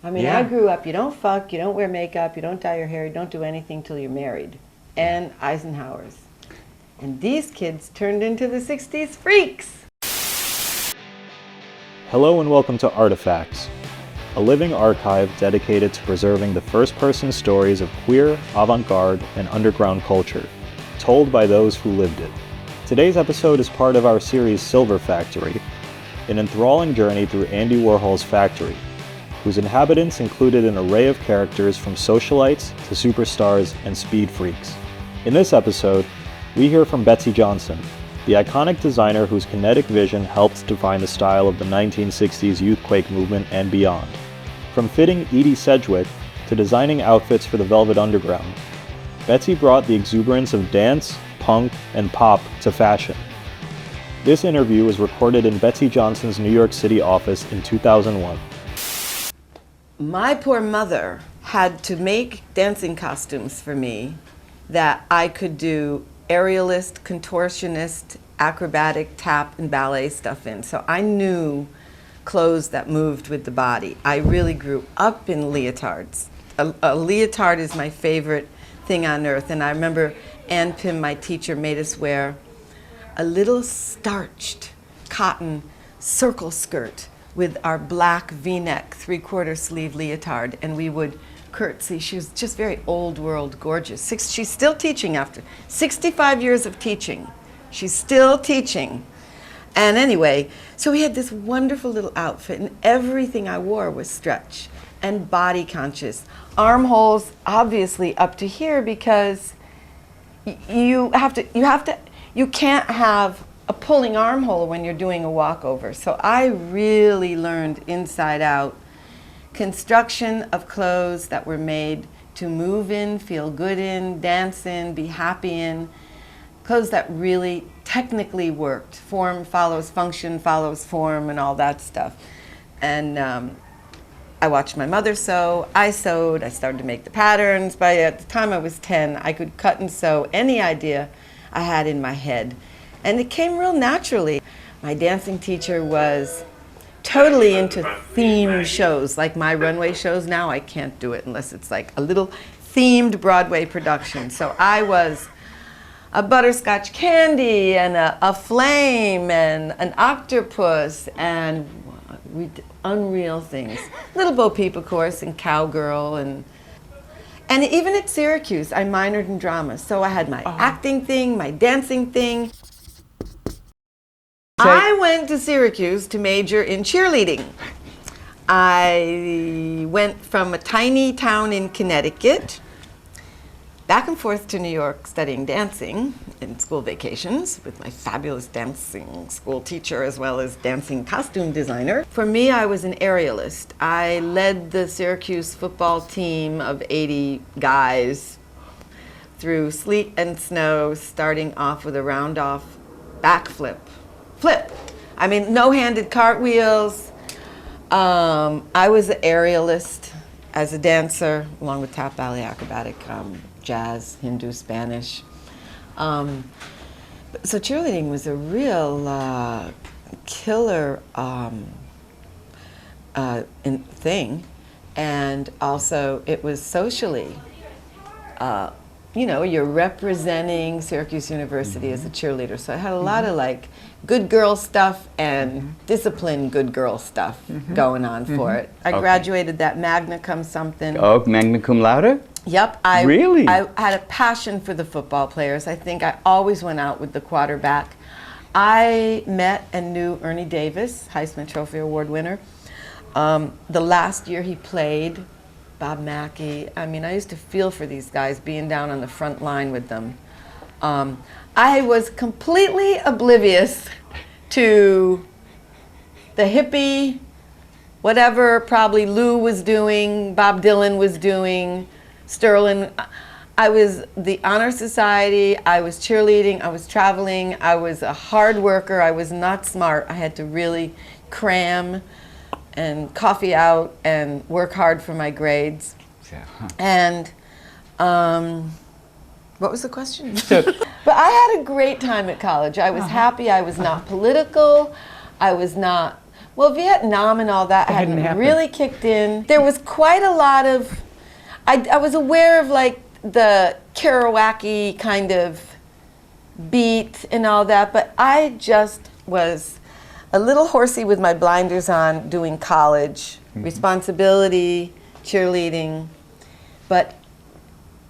I mean, I grew up, you don't fuck, you don't wear makeup, you don't dye your hair, you don't do anything till you're married. And Eisenhower's. And these kids turned into the 60s freaks. Hello and welcome to Artifacts, a living archive dedicated to preserving the first-person stories of queer, avant-garde, and underground culture, told by those who lived it. Today's episode is part of our series Silver Factory, an enthralling journey through Andy Warhol's factory, whose inhabitants included an array of characters from socialites to superstars and speed freaks. In this episode, we hear from Betsey Johnson, the iconic designer whose kinetic vision helped define the style of the 1960s youthquake movement and beyond. From fitting Edie Sedgwick to designing outfits for the Velvet Underground, Betsey brought the exuberance of dance, punk, and pop to fashion. This interview was recorded in Betsey Johnson's New York City office in 2001. My poor mother had to make dancing costumes for me that I could do aerialist, contortionist, acrobatic, tap, and ballet stuff in. So I knew clothes that moved with the body. I really grew up in leotards. A leotard is my favorite thing on earth. And I remember Ann Pym, my teacher, made us wear a little starched cotton circle skirt with our black V-neck, three-quarter sleeve leotard, and we would curtsy. She was just very old world gorgeous. She's still teaching after 65 years of teaching. She's still teaching. And anyway, so we had this wonderful little outfit, and everything I wore was stretch and body conscious. Armholes obviously up to here because you can't have a pulling armhole when you're doing a walkover. So I really learned inside out construction of clothes that were made to move in, feel good in, dance in, be happy in. Clothes that really technically worked. Form follows function, follows form, and all that stuff. And I watched my mother sew. I sewed. I started to make the patterns. By the time I was 10, I could cut and sew any idea I had in my head. And it came real naturally. My dancing teacher was totally into theme shows, like my runway shows now. I can't do it unless it's like a little themed Broadway production. So I was a butterscotch candy and a flame and an octopus, and we did unreal things. Little Bo Peep, of course, and cowgirl, and even at Syracuse, I minored in drama. So I had my acting thing, my dancing thing. I went to Syracuse to major in cheerleading. I went from a tiny town in Connecticut back and forth to New York studying dancing in school vacations with my fabulous dancing school teacher as well as dancing costume designer. For me, I was an aerialist. I led the Syracuse football team of 80 guys through sleet and snow, starting off with a round-off backflip. I mean, no-handed cartwheels. I was an aerialist as a dancer, along with tap, ballet, acrobatic, jazz, Hindu, Spanish. So cheerleading was a real killer thing, and also it was socially. You're representing Syracuse University as a cheerleader, so I had a lot of like good girl stuff and disciplined good girl stuff going on for it. I graduated that magna cum something. Oh, magna cum laude? Yep. Really? I had a passion for the football players. I think I always went out with the quarterback. I met and knew Ernie Davis, Heisman Trophy Award winner. The last year he played, Bob Mackey. I mean, I used to feel for these guys being down on the front line with them. I was completely oblivious to the hippie, whatever probably Lou was doing, Bob Dylan was doing, Sterling. I was the Honor Society, I was cheerleading, I was traveling, I was a hard worker, I was not smart. I had to really cram and coffee out and work hard for my grades. Yeah. And what was the question? But I had a great time at college. I was happy. I was not political. I was not Well, Vietnam and all that hadn't happened. really kicked in. There was quite a lot of, I was aware of like the Kerouac-y kind of beat and all that, but I just was a little horsey with my blinders on doing college, responsibility, cheerleading, but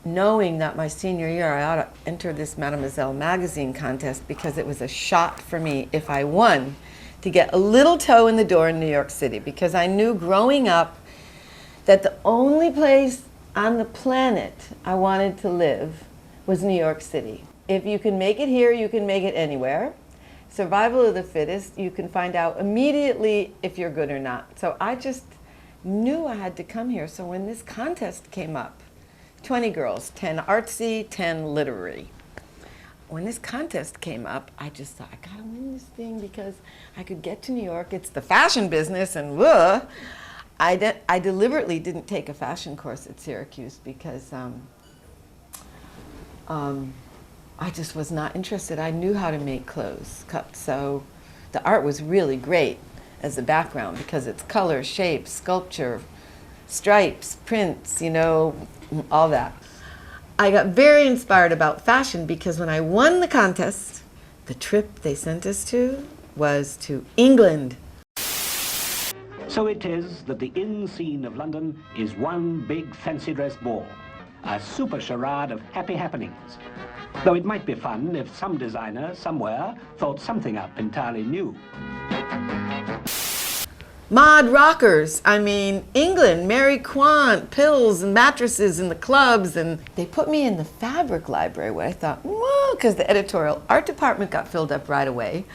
knowing that my senior year I ought to enter this Mademoiselle magazine contest because it was a shot for me if I won to get a little toe in the door in New York City, because I knew growing up that the only place on the planet I wanted to live was New York City. If you can make it here, you can make it anywhere. Survival of the fittest, you can find out immediately if you're good or not. So I just knew I had to come here. So when this contest came up, 20 girls, 10 artsy, 10 literary. When this contest came up, I just thought, I gotta win this thing because I could get to New York. It's the fashion business, and I deliberately didn't take a fashion course at Syracuse because I just was not interested. I knew how to make clothes, so the art was really great as a background because it's color, shape, sculpture, stripes, prints, you know, all that. I got very inspired about fashion because when I won the contest, the trip they sent us to was to England. So it is that the inn scene of London is one big fancy dress ball, a super charade of happy happenings. Though it might be fun if some designer somewhere thought something up entirely new. Mod rockers, I mean, England, Mary Quant, pills and mattresses in the clubs, and they put me in the fabric library where I thought, whoa, because the editorial art department got filled up right away.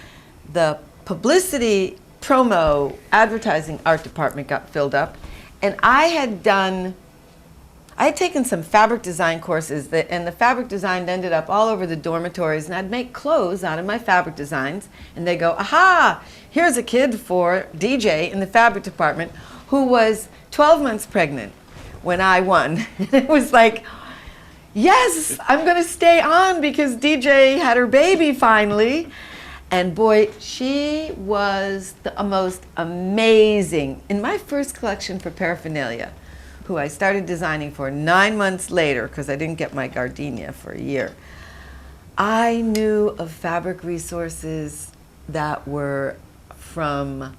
The publicity, promo, advertising art department got filled up, and I had taken some fabric design courses, and the fabric design ended up all over the dormitories, and I'd make clothes out of my fabric designs, and they go, aha, here's a kid for DJ in the fabric department who was 12 months pregnant when I won. It was like, yes, I'm gonna stay on because DJ had her baby finally. And boy, she was the most amazing. In my first collection for Paraphernalia, who I started designing for 9 months later because I didn't get my gardenia for a year, I knew of fabric resources that were from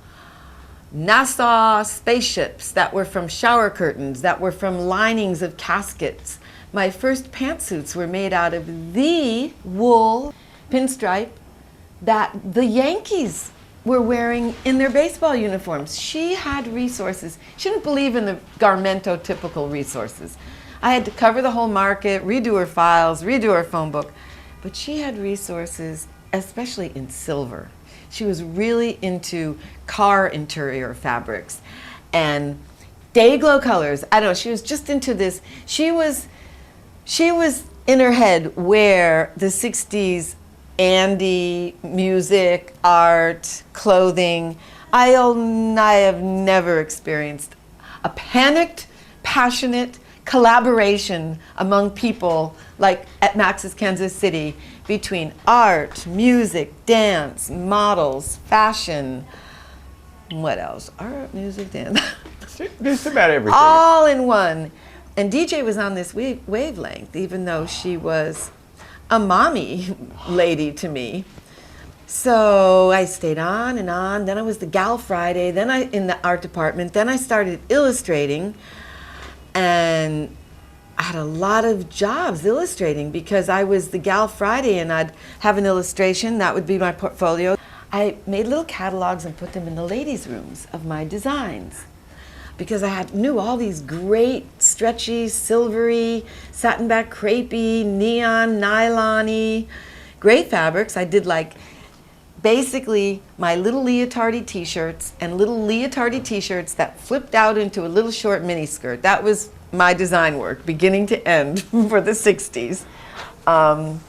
Nassau spaceships, that were from shower curtains, that were from linings of caskets. My first pantsuits were made out of the wool pinstripe that the Yankees were wearing in their baseball uniforms. She had resources. She didn't believe in the Garmento typical resources. I had to cover the whole market, redo her files, redo her phone book. But she had resources, especially in silver. She was really into car interior fabrics and day glow colors. I don't know, she was just into this. She was in her head where the 60s Andy, music, art, clothing. I have never experienced a panicked, passionate collaboration among people like at Max's Kansas City between art, music, dance, models, fashion, what else? Art, music, dance. Just about everything. All in one. And DJ was on this wavelength, even though she was a mommy lady to me. So I stayed on and on. Then I was the Gal Friday, then I in the art department, then I started illustrating, and I had a lot of jobs illustrating because I was the Gal Friday and I'd have an illustration, that would be my portfolio. I made little catalogs and put them in the ladies' rooms of my designs, because I knew all these great, stretchy, silvery, satin back crepey, neon, nylon-y, great fabrics. I did like basically my little leotardy t-shirts and little leotardy t-shirts that flipped out into a little short mini skirt. That was my design work, beginning to end, for the 60s. And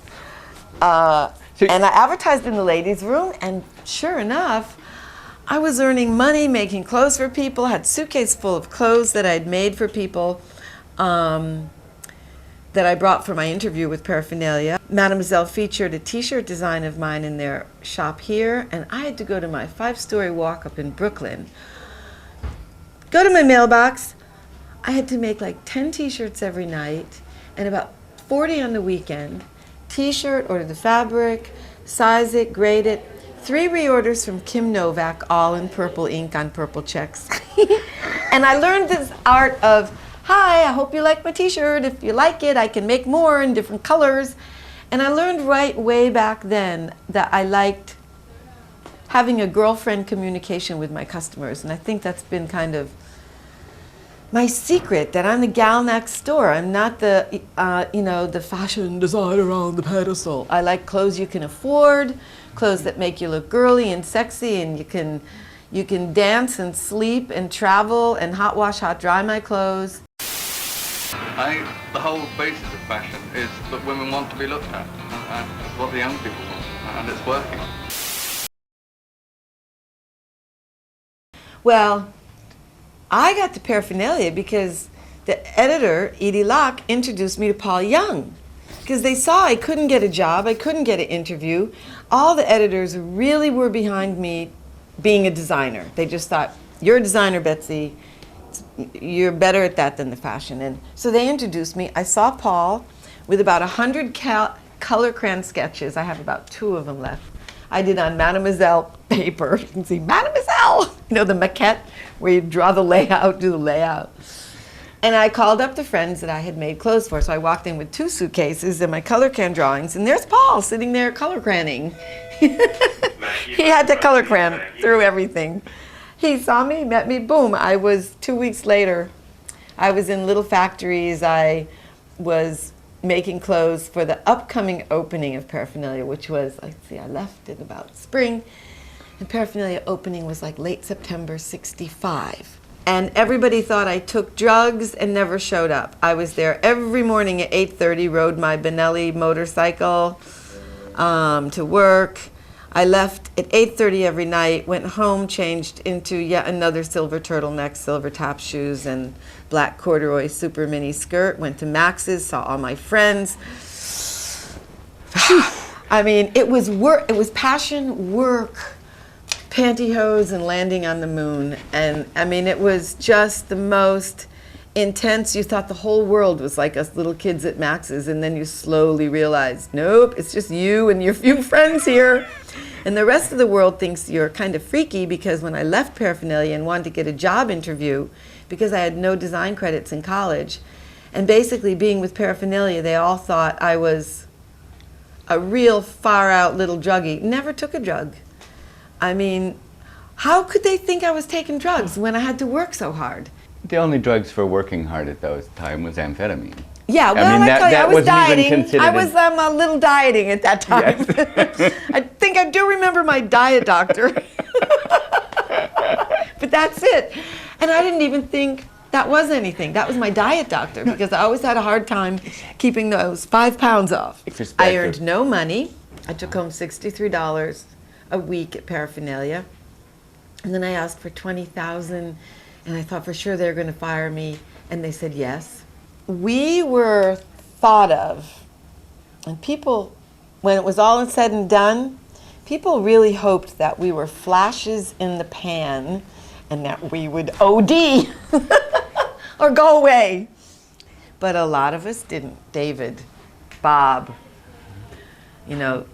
I advertised in the ladies' room, and sure enough, I was earning money making clothes for people, had a suitcase full of clothes that I'd made for people. that I brought for my interview with Paraphernalia. Mademoiselle featured a t-shirt design of mine in their shop here, and I had to go to my 5-story walk up in Brooklyn. Go to my mailbox. I had to make like 10 t-shirts every night and about 40 on the weekend. T-shirt, order the fabric, size it, grade it. 3 reorders from Kim Novak, all in purple ink on purple checks. And I learned this art of, hi, I hope you like my t-shirt. If you like it, I can make more in different colors. And I learned way back then that I liked having a girlfriend communication with my customers. And I think that's been kind of my secret, that I'm the gal next door. I'm not the, the fashion designer on the pedestal. I like clothes you can afford, clothes that make you look girly and sexy, and you can dance and sleep and travel and hot wash, hot dry my clothes. The whole basis of fashion is that women want to be looked at, and it's what the young people want, and it's working. Well, I got to Paraphernalia because the editor, Edie Locke, introduced me to Paul Young. Because they saw I couldn't get a job, I couldn't get an interview. All the editors really were behind me being a designer. They just thought, you're a designer, Betsey. You're better at that than the fashion. And so they introduced me. I saw Paul with about 100 color crayon sketches. I have about 2 of them left. I did on Mademoiselle paper. You can see Mademoiselle, the maquette where you draw the layout, do the layout. And I called up the friends that I had made clothes for. So I walked in with 2 suitcases and my color crayon drawings, and there's Paul sitting there color crayoning. He had to color crayon through everything. He saw me, met me, boom. 2 weeks later, I was in little factories. I was making clothes for the upcoming opening of Paraphernalia, which was, I left in about spring. And Paraphernalia opening was like late September '65. And everybody thought I took drugs and never showed up. I was there every morning at 8:30, rode my Benelli motorcycle to work. I left at 8:30 every night, went home, changed into yet another silver turtleneck, silver top shoes, and black corduroy super mini skirt, went to Max's, saw all my friends. I mean, it was work, it was passion, work, pantyhose, and landing on the moon. And I mean, it was just the most intense. You thought the whole world was like us little kids at Max's, and then you slowly realized, nope, it's just you and your few friends here. And the rest of the world thinks you're kind of freaky, because when I left Paraphernalia and wanted to get a job interview, because I had no design credits in college, and basically being with Paraphernalia, they all thought I was a real far out little druggie. Never took a drug. I mean, how could they think I was taking drugs when I had to work so hard? The only drugs for working hard at those time was amphetamine. Yeah, well, I mean, I tell you, I was wasn't even dieting. considered I was a little dieting at that time. Yes. I think I do remember my diet doctor. But that's it. And I didn't even think that was anything. That was my diet doctor, because I always had a hard time keeping those 5 pounds off. I earned no money. I took home $63 a week at Paraphernalia. And then I asked for $20,000, and I thought for sure they were going to fire me, and they said yes. We were thought of, and people, when it was all said and done, people really hoped that we were flashes in the pan and that we would OD or go away. But a lot of us didn't. David, Bob,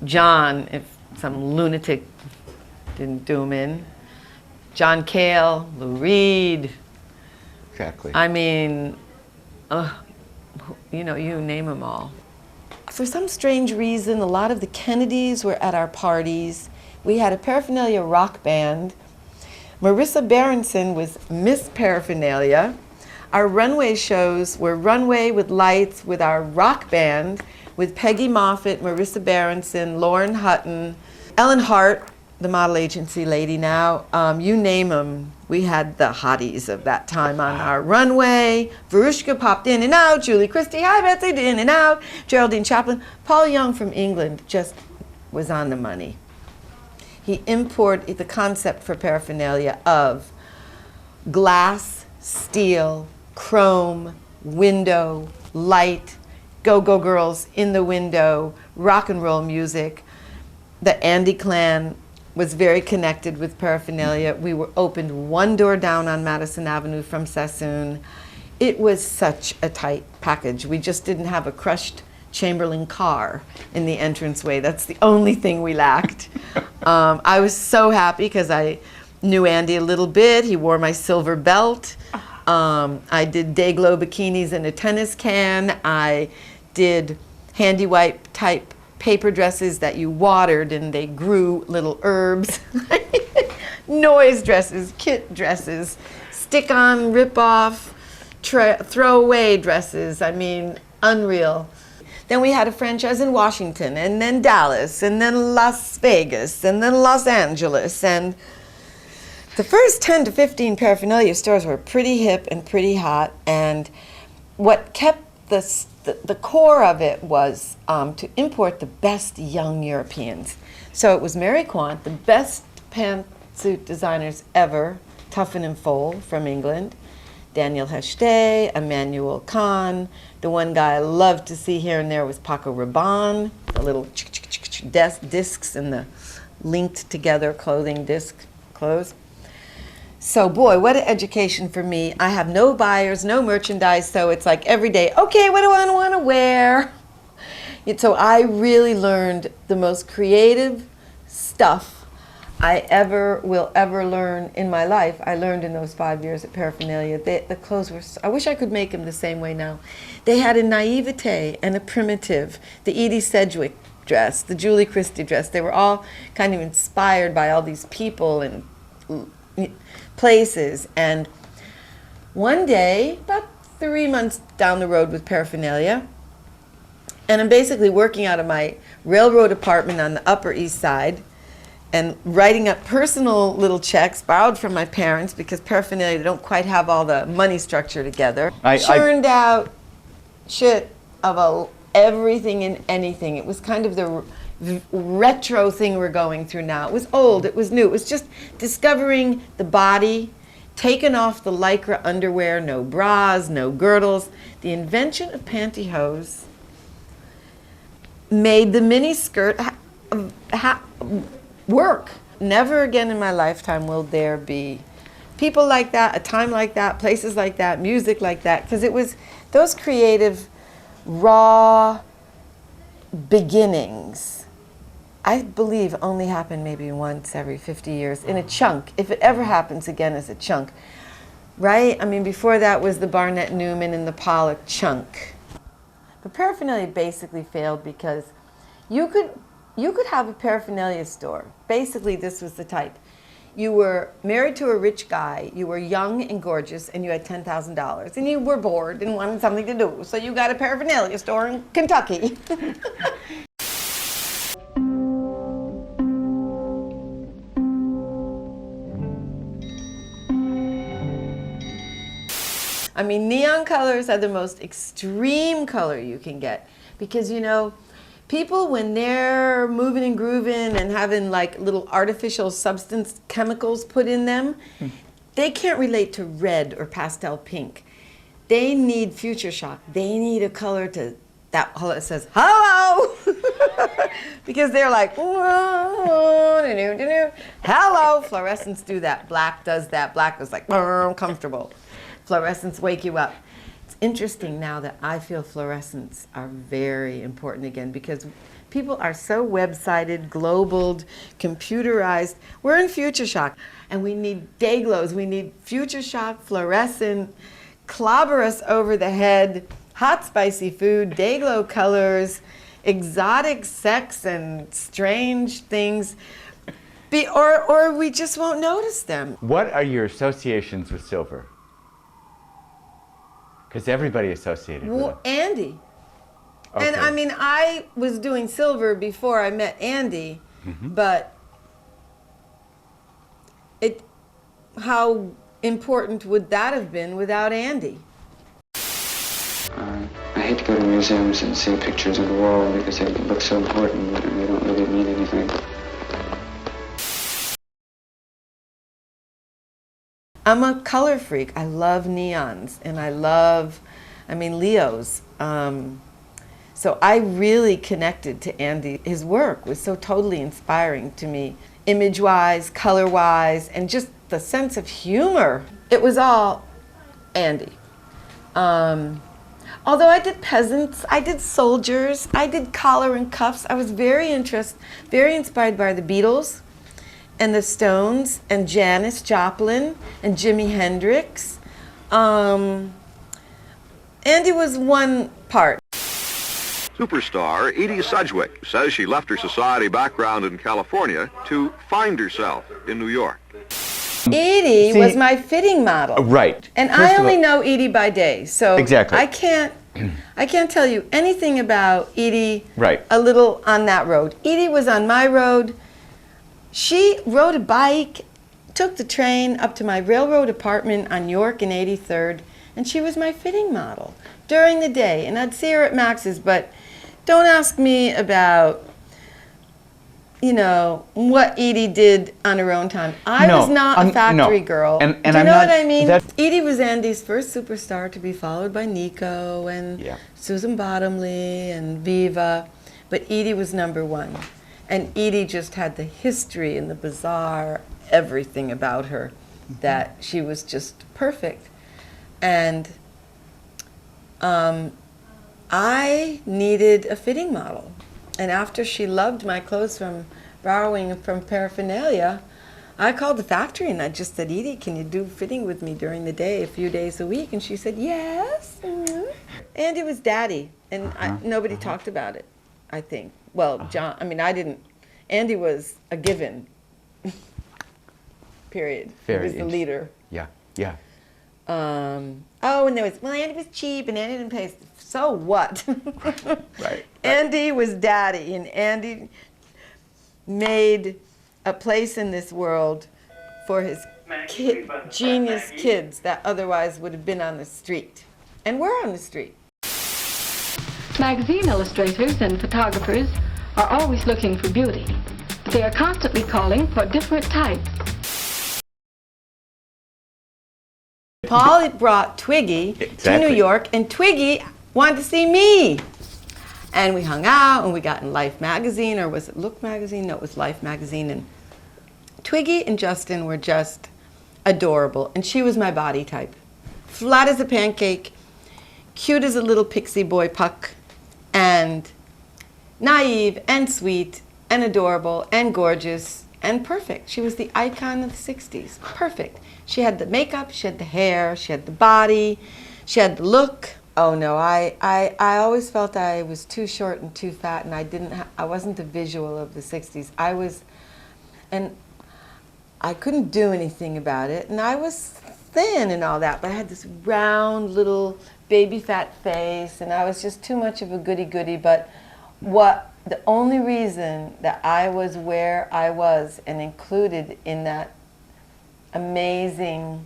John, if some lunatic didn't do him in. John Cale, Lou Reed. Exactly. I mean, you name them all. For some strange reason, a lot of the Kennedys were at our parties. We had a Paraphernalia rock band. Marissa Berenson was Miss Paraphernalia. Our runway shows were runway with lights with our rock band, with Peggy Moffitt, Marissa Berenson, Lauren Hutton, Ellen Hart, the model agency lady now, you name them. We had the hotties of that time on our runway. Verushka popped in and out. Julie Christie, hi Betsey, in and out. Geraldine Chaplin. Paul Young from England just was on the money. He imported the concept for Paraphernalia of glass, steel, chrome, window, light, go-go girls in the window, rock and roll music. The Andy clan was very connected with Paraphernalia. We were opened one door down on Madison Avenue from Sassoon. It was such a tight package. We just didn't have a crushed Chamberlain car in the entranceway. That's the only thing we lacked. I was so happy because I knew Andy a little bit. He wore my silver belt. I did day-glow bikinis in a tennis can. I did handy wipe type paper dresses that you watered and they grew little herbs. Noise dresses, kit dresses, stick-on, rip-off, throw-away dresses. I mean, unreal. Then we had a franchise in Washington, and then Dallas, and then Las Vegas, and then Los Angeles. And the first 10 to 15 Paraphernalia stores were pretty hip and pretty hot. And what kept the core of it was to import the best young Europeans. So it was Mary Quant, the best pantsuit designers ever, Tuffin and Foal from England, Daniel Hechtet, Emmanuel Kahn. The one guy I loved to see here and there was Paco Rabanne, the little discs and the linked together clothing disc clothes. So boy, what an education for me. I have no buyers, no merchandise, so it's like every day, okay, what do I want to wear? So I really learned the most creative stuff I will ever learn in my life. I learned in those 5 years at Paraphernalia. The clothes were, I wish I could make them the same way now. They had a naivete and a primitive, the Edie Sedgwick dress, the Julie Christie dress. They were all kind of inspired by all these people and places. And one day, about 3 months down the road with Paraphernalia, and I'm basically working out of my railroad apartment on the Upper East Side and writing up personal little checks borrowed from my parents because Paraphernalia don't quite have all the money structure together. Churned out shit of everything and anything. It was kind of the retro thing we're going through now. It was old, it was new. It was just discovering the body, taking off the Lycra underwear, no bras, no girdles. The invention of pantyhose made the mini skirt work. Never again in my lifetime will there be people like that, a time like that, places like that, music like that, because it was those creative, raw beginnings, I believe only happen maybe once every 50 years in a chunk, if it ever happens again as a chunk, right? I mean, before that was the Barnett Newman and the Pollock chunk. But Paraphernalia basically failed because you could have a Paraphernalia store. Basically, this was the type. You were married to a rich guy, you were young and gorgeous, and you had $10,000, and you were bored and wanted something to do, so you got a Paraphernalia store in Kentucky. I mean, neon colors are the most extreme color you can get because, you know, people, when they're moving and grooving and having like little artificial substance chemicals put in them, they can't relate to red or pastel pink. They need future shock. They need a color that says, hello! Because they're like, hello! Fluorescents do that. Black does that. Black is like, comfortable. Fluorescents wake you up. It's interesting now that I feel fluorescents are very important again because people are so websited, globaled, computerized. We're in future shock and we need day glows. We need future shock, fluorescent, clobber us over the head, hot spicy food, day glow colors, exotic sex and strange things. Or we just won't notice them. What are your associations with silver? Because everybody associated with it. Andy. Okay. And I mean, I was doing silver before I met Andy, but how important would that have been without Andy? I hate to go to museums and see pictures on the wall because they look so important and they don't really mean anything. I'm a color freak. I love neons, and I mean, Leos. So I really connected to Andy. His work was so totally inspiring to me, image-wise, color-wise, and just the sense of humor. It was all Andy. Although I did peasants, I did soldiers, I did collar and cuffs. I was very inspired by the Beatles and the Stones and Janis Joplin and Jimi Hendrix. Andy was one part. Superstar Edie Sedgwick says she left her society background in California to find herself in New York. Edie was my fitting model. Right. And I only know Edie by day, so Exactly. I can't tell you anything about Edie. Right. A little on that road. Edie was on my road. She rode a bike, took the train up to my railroad apartment on York and 83rd, and she was my fitting model during the day. And I'd see her at Max's, but don't ask me about, you know, what Edie did on her own time. I was not a factory girl. And Do you I'm know not, what I mean? that- Edie was Andy's first superstar, to be followed by Nico and Susan Bottomley and Viva. But Edie was number one. And Edie just had the history and the bizarre everything about her, that she was just perfect. And I needed a fitting model. And after she loved my clothes from borrowing from Paraphernalia, I called the factory and I just said, Edie, can you do fitting with me during the day, a few days a week? And she said, yes. Andy was daddy, and nobody talked about it, I think. Well, John, I mean, I didn't. Andy was a given, period. He was the leader. Yeah, yeah. Oh, and there was, well, Andy was cheap and Andy didn't pay. So what? Right. Andy was daddy, and Andy made a place in this world for his genius kids that otherwise would have been on the street. And we're on the street. Magazine illustrators and photographers are always looking for beauty. They are constantly calling for different types. Paul brought Twiggy to New York, and Twiggy wanted to see me. And we hung out, and we got in Life magazine, or was it Look magazine? No, it was Life magazine. And Twiggy and Justin were just adorable, and she was my body type. Flat as a pancake, cute as a little pixie boy puck, and naive and sweet and adorable and gorgeous and perfect. She was the icon of the 60s. Perfect. She had the makeup, she had the hair, she had the body, she had the look. Oh no, I always felt I was too short and too fat, and I wasn't the visual of the 60s. And I couldn't do anything about it, and I was thin and all that, but I had this round little baby fat face, and I was just too much of a goody-goody. But the only reason that I was where I was and included in that amazing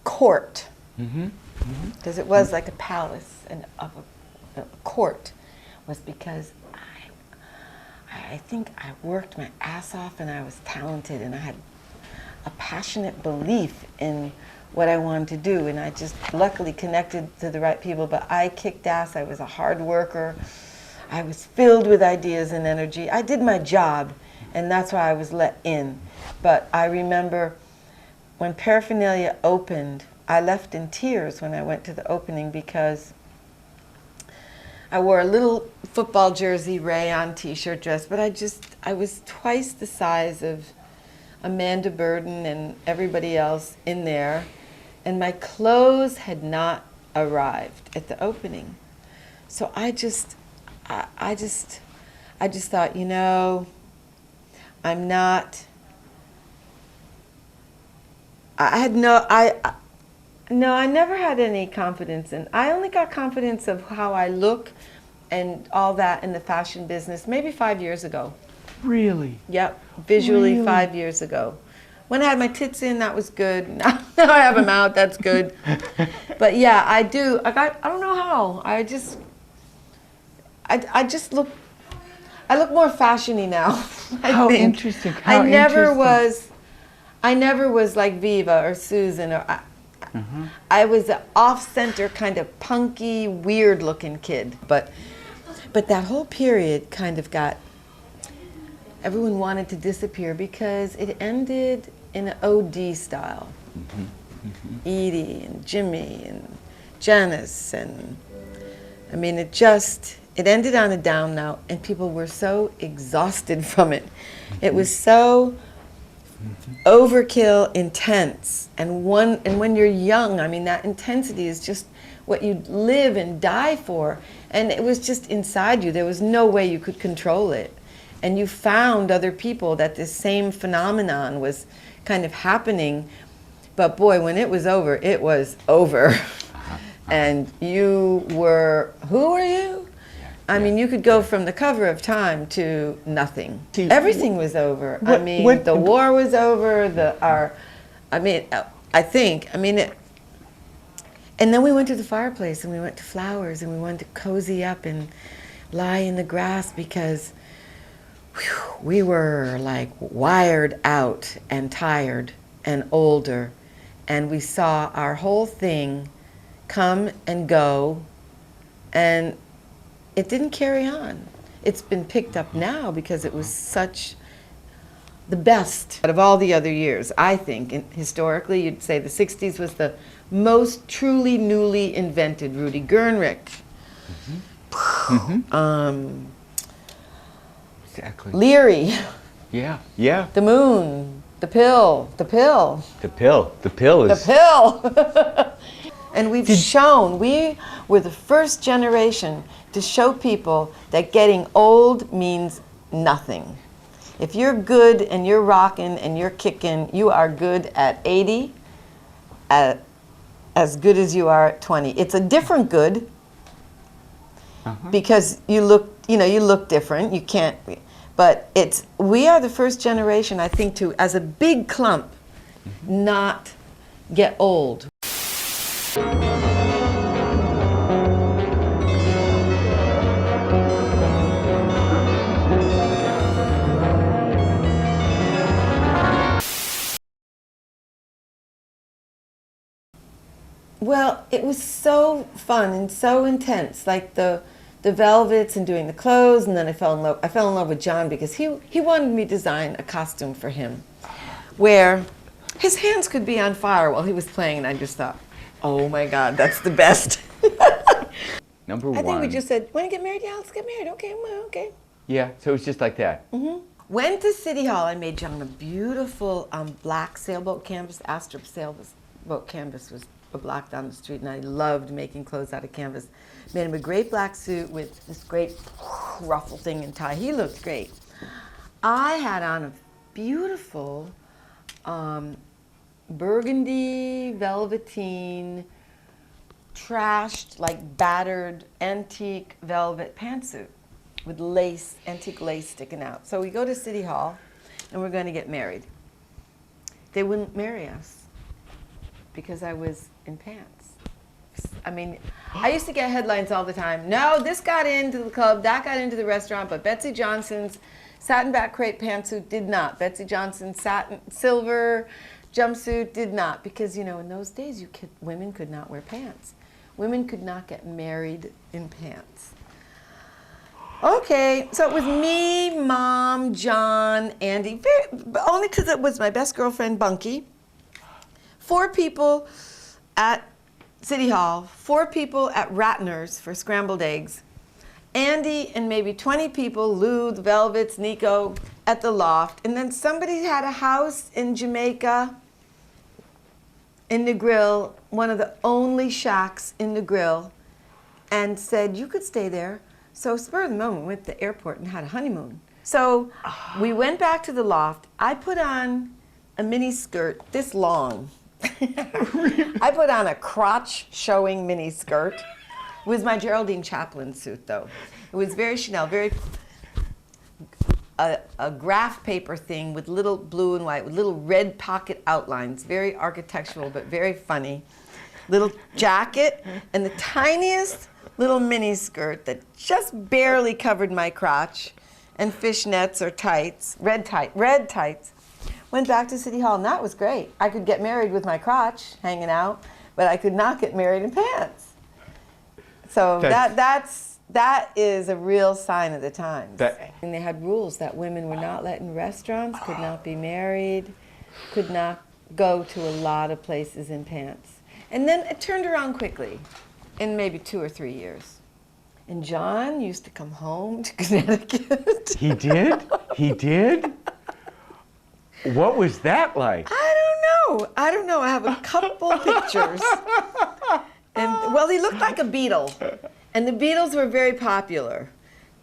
court, because it was like a palace and of a court, was because I think I worked my ass off, and I was talented, and I had a passionate belief in what I wanted to do, and I just luckily connected to the right people. But I kicked ass. I was a hard worker. I was filled with ideas and energy. I did my job, and that's why I was let in. But I remember when Paraphernalia opened, I left in tears when I went to the opening, because I wore a little football jersey, rayon t-shirt dress, but I was twice the size of Amanda Burden and everybody else in there, and my clothes had not arrived at the opening. So I just thought, you know, I'm not. I never had any confidence in. I only got confidence of how I look and all that in the fashion business maybe 5 years ago. Really? Yep, visually really? 5 years ago. When I had my tits in, that was good. Now I have them out, that's good. But yeah, I do. I don't know how. I look more fashiony now. How think. Interesting. How I never was like Viva or Susan, or I was an off-center kind of punky, weird-looking kid. But that whole period kind of got, everyone wanted to disappear because it ended in an OD style. Edie and Jimmy and Janice, and I mean, it ended on a down note, and people were so exhausted from it. It was so overkill intense, and when you're young, I mean, that intensity is just what you live and die for, and it was just inside you. There was no way you could control it, and you found other people that this same phenomenon was kind of happening. But boy, when it was over, it was over. And you were, who were you? I mean, you could go from the cover of Time to nothing. Everything was over. I mean, the war was over, and then we went to the fireplace and we went to flowers and we wanted to cozy up and lie in the grass because we were like wired out and tired and older, and we saw our whole thing come and go, and it didn't carry on. It's been picked up now because it was such the best out of all the other years. I think historically you'd say the 60s was the most truly newly invented. Rudy Gernrich, Exactly. Leary, Yeah, yeah. the moon, the pill. The pill is... The pill. And we were the first generation to show people that getting old means nothing. If you're good and you're rocking and you're kicking, you are good at 80, as good as you are at 20. It's a different good because you look different. You can't, but we are the first generation, I think, to, as a big clump, not get old. Well, it was so fun and so intense, like the velvets and doing the clothes, and then I fell in love with John because he wanted me to design a costume for him where his hands could be on fire while he was playing, and I just thought, oh my God, that's the best. Number one. I think we just said, want to get married? Yeah, let's get married. Okay, well, okay. Yeah, so it's just like that. Went to City Hall. I made John a beautiful black sailboat canvas. Astrup sailboat canvas was black down the street, and I loved making clothes out of canvas. Made him a great black suit with this great ruffle thing and tie. He looked great. I had on a beautiful burgundy velveteen, trashed, like battered, antique velvet pantsuit with lace, antique lace sticking out. So we go to City Hall, and we're going to get married. They wouldn't marry us because I was in pants. I mean, I used to get headlines all the time. No, this got into the club, that got into the restaurant, but Betsey Johnson's satin back crepe pantsuit did not. Betsey Johnson's satin silver jumpsuit did not, because in those days women could not wear pants. Women could not get married in pants. Okay, so it was me, Mom, John, Andy, only because it was my best girlfriend, Bunky. 4 people at City Hall, 4 people at Ratner's for scrambled eggs, Andy and maybe 20 people, Lou, the Velvets, Nico, at the Loft, and then somebody had a house in Jamaica, in the Grill, one of the only shacks in the Grill, and said, you could stay there. So spur of the moment, we went to the airport and had a honeymoon. So we went back to the Loft. I put on a mini skirt this long. I put on a crotch-showing mini skirt. It was my Geraldine Chaplin suit, though. It was very Chanel, very a graph paper thing with little blue and white, with little red pocket outlines, very architectural but very funny. Little jacket and the tiniest little mini skirt that just barely covered my crotch, and fishnets or tights, red tights. Went back to City Hall, and that was great. I could get married with my crotch hanging out, but I could not get married in pants. So that is a real sign of the times. And they had rules that women were not let in restaurants, could not be married, could not go to a lot of places in pants. And then it turned around quickly in maybe 2 or 3 years. And John used to come home to Connecticut. He did? He did? What was that like? I don't know. I have a couple pictures. And well, he looked like a Beatle. And the Beatles were very popular.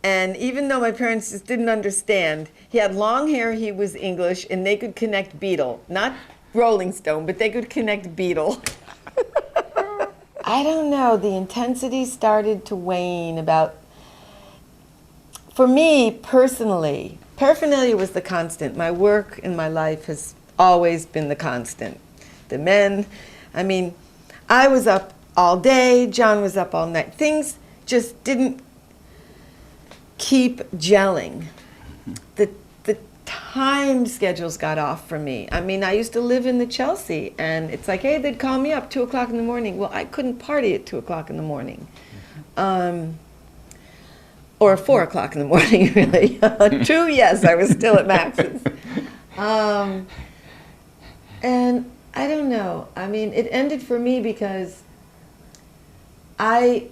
And even though my parents just didn't understand, he had long hair, he was English, and they could connect Beatle. Not Rolling Stone, but they could connect Beatle. I don't know, the intensity started to wane about, for me personally, paraphernalia was the constant. My work in my life has always been the constant. The men, I mean, I was up all day, John was up all night. Things just didn't keep gelling. The time schedules got off for me. I mean, I used to live in the Chelsea, and it's like, hey, they'd call me up 2 o'clock in the morning. Well, I couldn't party at 2 o'clock in the morning. Or 4 o'clock in the morning, really. 2, yes, I was still at Max's. And I don't know. I mean, it ended for me because I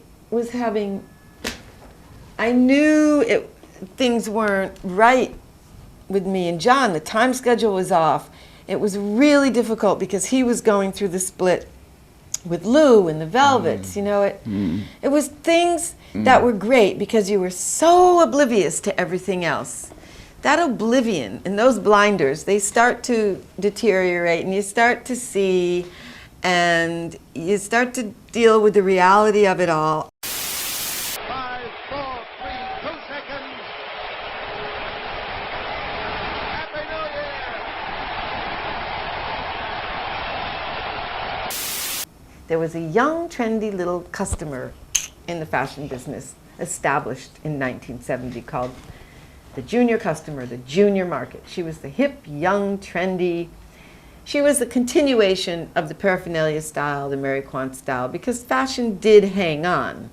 knew things weren't right with me and John. The time schedule was off. It was really difficult because he was going through the split with Lou and the Velvets. You know, it was things that were great because you were so oblivious to everything else. That oblivion and those blinders, they start to deteriorate, and you start to see, and you start to deal with the reality of it all. 5, 4, 3, 2 seconds. Happy New Year! There was a young, trendy little customer in the fashion business established in 1970 called the junior customer, the junior market. She was the hip, young, trendy. She was the continuation of the Paraphernalia style, the Mary Quant style, because fashion did hang on.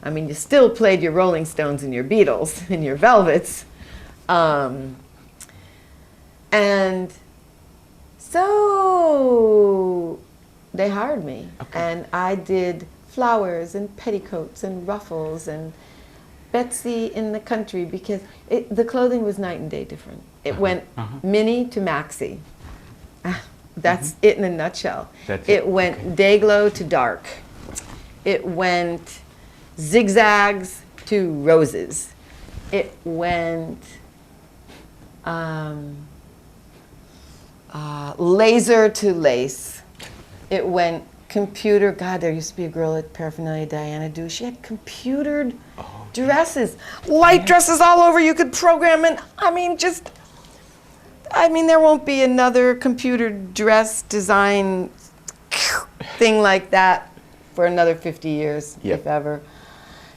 I mean, you still played your Rolling Stones and your Beatles and your Velvets. And so they hired me, and I did flowers and petticoats and ruffles and Betsey in the country, because the clothing was night and day different. It went mini to maxi. That's it in a nutshell. It went day glow to dark. It went zigzags to roses. It went laser to lace. It went computer. God, there used to be a girl at Paraphernalia, Diana Du. She had computered dresses, light dresses all over. You could program, and I mean, there won't be another computer dress design thing like that for another 50 years, if ever.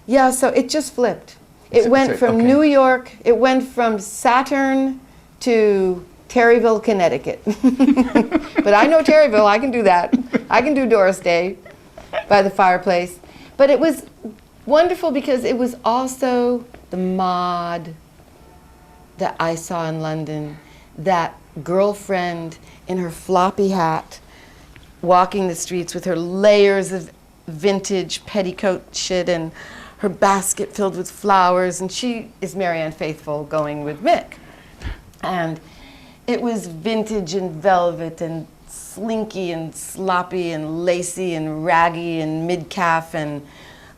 Yeah, so it just flipped. It went from New York, it went from Saturn to Terryville, Connecticut. But I know Terryville, I can do that. I can do Doris Day by the fireplace. But it was wonderful because it was also the mod that I saw in London, that girlfriend in her floppy hat walking the streets with her layers of vintage petticoat shit and her basket filled with flowers, and she is Marianne Faithfull going with Mick. And it was vintage and velvet and slinky and sloppy and lacy and raggy and mid-calf and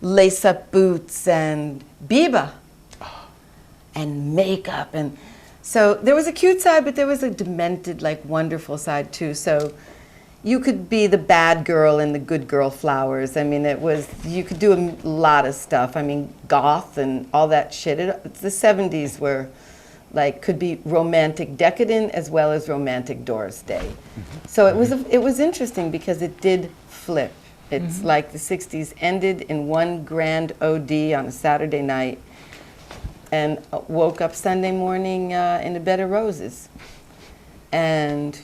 lace-up boots and biba and makeup. And so there was a cute side, but there was a demented, like, wonderful side too. So you could be the bad girl in the good girl flowers. I mean, you could do a lot of stuff. I mean, goth and all that shit. The 70s were like, could be romantic decadent as well as romantic Doris Day. So it was interesting because it did flip. It's like the 60s ended in one grand OD on a Saturday night and woke up Sunday morning in a bed of roses. And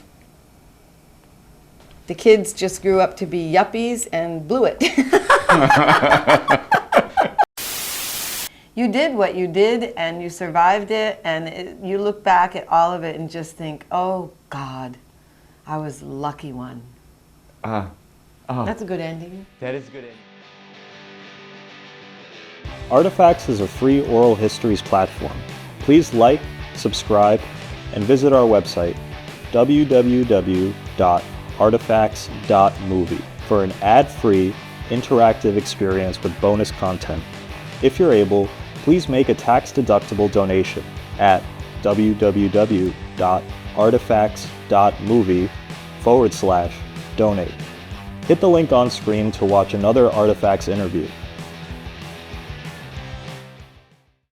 the kids just grew up to be yuppies and blew it. You did what you did, and you survived it, and you look back at all of it and just think, oh, God, I was the lucky one. That's a good ending. That is a good ending. Artifacts is a free oral histories platform. Please like, subscribe, and visit our website, www.artifacts.movie, for an ad-free, interactive experience with bonus content. If you're able, please make a tax-deductible donation at www.artifacts.movie/donate. Hit the link on screen to watch another Artifacts interview.